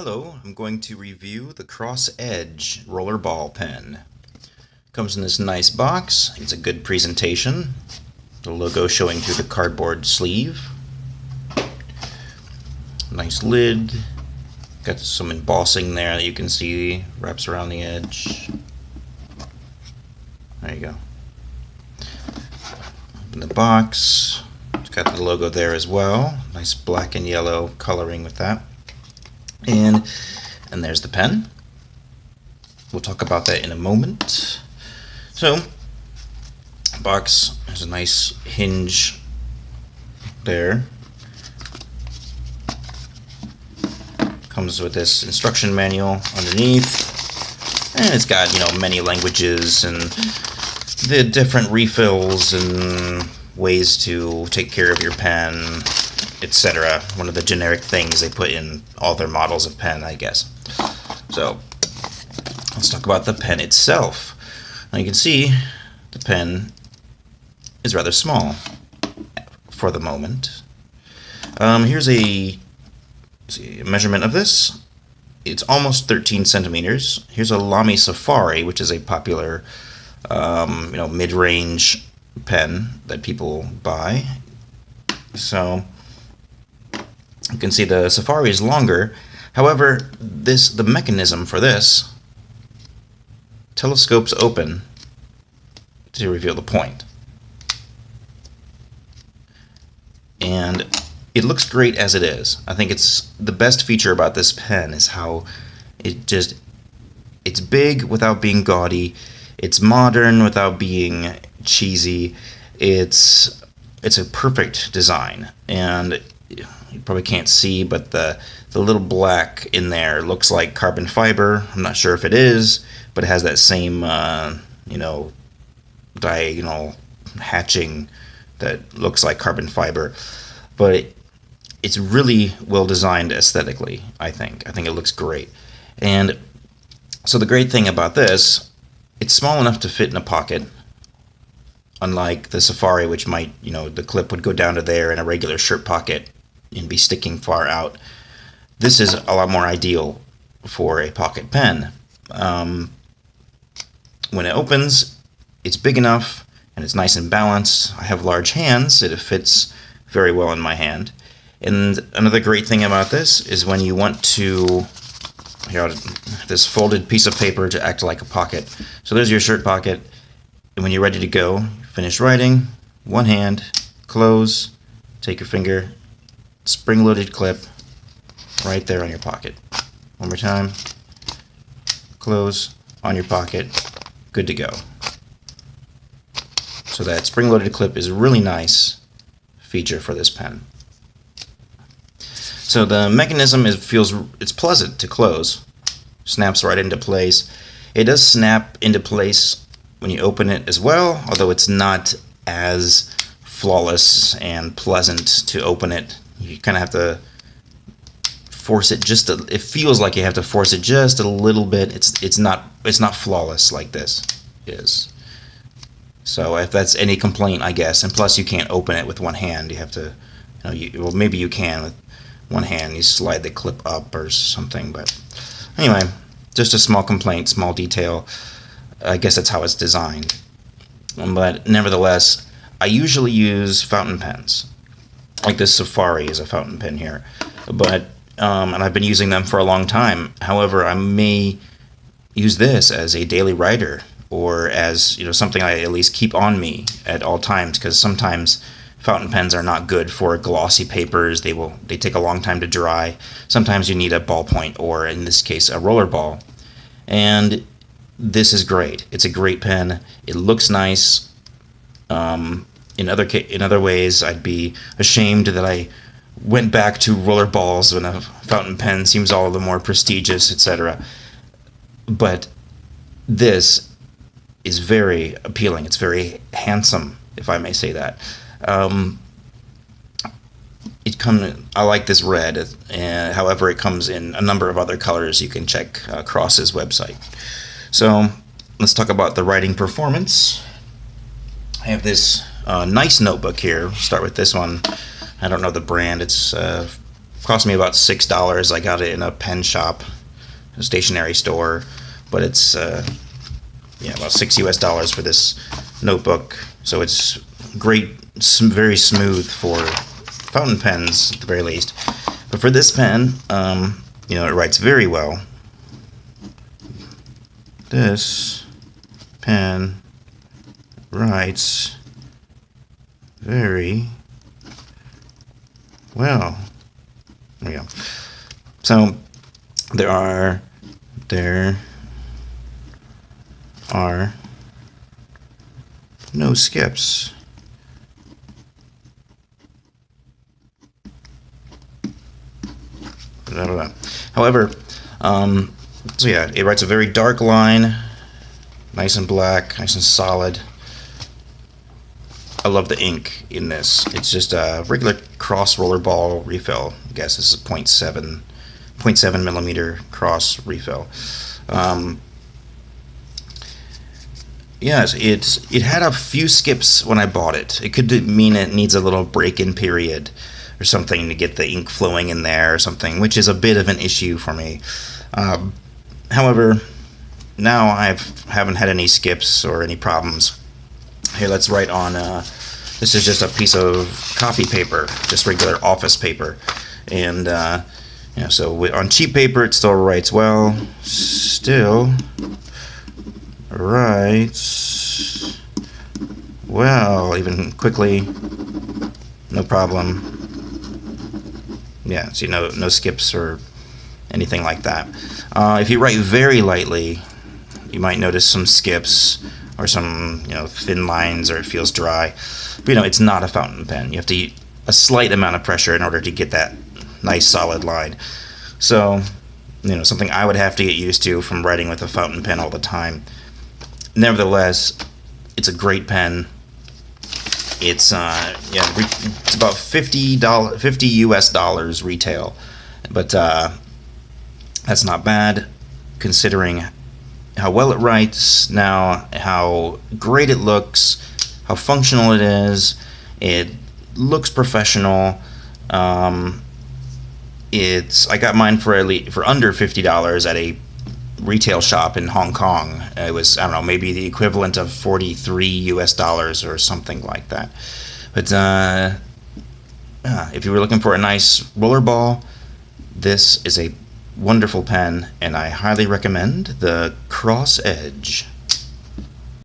Hello, I'm going to review the Cross Edge Rollerball pen. Comes in this nice box. It's a good presentation. The logo showing through the cardboard sleeve. Nice lid. Got some embossing there that you can see wraps around the edge. There you go. Open the box. It's got the logo there as well. Nice black and yellow coloring with that. And there's the pen. We'll talk about that in a moment. So, the box has a nice hinge there. Comes with this instruction manual underneath, and it's got, many languages and the different refills and ways to take care of your pen, etc. One of the generic things they put in all their models of pen, I guess. So, let's talk about the pen itself. Now you can see the pen is rather small for the moment. Here's a measurement of this. It's almost 13 centimeters. Here's a Lamy Safari, which is a popular, mid-range pen that people buy. So you can see the Safari is longer. However, the mechanism for this telescopes open to reveal the point. And it looks great as it is. I think it's the best feature about this pen is how it's big without being gaudy. It's modern without being cheesy. It's a perfect design, and you probably can't see, but the little black in there looks like carbon fiber. I'm not sure if it is, but it has that same diagonal hatching that looks like carbon fiber. But it's really well designed aesthetically, I think. I think it looks great. And so the great thing about this, it's small enough to fit in a pocket, unlike the Safari, which might, the clip would go down to there in a regular shirt pocket and be sticking far out. This is a lot more ideal for a pocket pen. When it opens, it's big enough and it's nice and balanced. I have large hands, it fits very well in my hand. And another great thing about this is when you want to, this folded piece of paper to act like a pocket. So there's your shirt pocket, and when you're ready to go, finish writing, one hand, close, take your finger, spring-loaded clip, right there on your pocket. One more time, close, on your pocket, good to go. So that spring-loaded clip is a really nice feature for this pen. So the mechanism it's pleasant to close. Snaps right into place. It does snap into place when you open it as well, although it's not as flawless and pleasant to open it. You kind of have to force it it feels like you have to force it just a little bit. It's not flawless like this is. So if that's any complaint, I guess, and plus you can't open it with one hand. You have to, well, maybe you can with one hand. You slide the clip up or something, but anyway, just a small complaint, small detail. I guess that's how it's designed. But nevertheless, I usually use fountain pens. Like this Safari is a fountain pen here, but and I've been using them for a long time. However, I may use this as a daily writer, or as something I at least keep on me at all times, because sometimes fountain pens are not good for glossy papers. They take a long time to dry. Sometimes you need a ballpoint, or in this case a rollerball, and this is great. It's a great pen. It looks nice. In other ways, I'd be ashamed that I went back to rollerballs when a fountain pen seems all the more prestigious, etc. But this is very appealing. It's very handsome, if I may say that. I like this red, however it comes in a number of other colors. You can check Cross's website. So let's talk about the writing performance. I have this nice notebook here. Start with this one. I don't know the brand. It's Cost me about $6. I got it in a pen shop, a stationery store, but it's yeah, about $6 for this notebook. So it's great, very smooth for fountain pens at the very least. But for this pen, you know, it writes very well. This pen writes very well. There we go. So there are no skips. Blah, blah, blah. However, so yeah, it writes a very dark line, nice and black, nice and solid. I love the ink in this. It's just a regular cross rollerball refill. I guess this is a 0.7 millimeter cross refill. Yes, it had a few skips when I bought it. It could mean it needs a little break-in period or something to get the ink flowing in there or something, which is a bit of an issue for me. However, now I haven't had any skips or any problems. Here, let's write on, this is just a piece of copy paper, just regular office paper. And, you know, so on cheap paper it still writes well. Still writes well, even quickly, no problem. Yeah, see, no skips or anything like that. If you write very lightly, you might notice some skips or some, you know, thin lines, or it feels dry. But, you know, it's not a fountain pen. You have to use a slight amount of pressure in order to get that nice solid line. So, you know, something I would have to get used to from writing with a fountain pen all the time. Nevertheless, it's a great pen. It's yeah, it's about $50 US retail, but that's not bad considering how well it writes now, how great it looks, how functional it is. It looks professional. I got mine for under $50 at a retail shop in Hong Kong. It was, I don't know, maybe the equivalent of $43 US or something like that. But if you were looking for a nice rollerball, this is a wonderful pen, and I highly recommend the Cross Edge.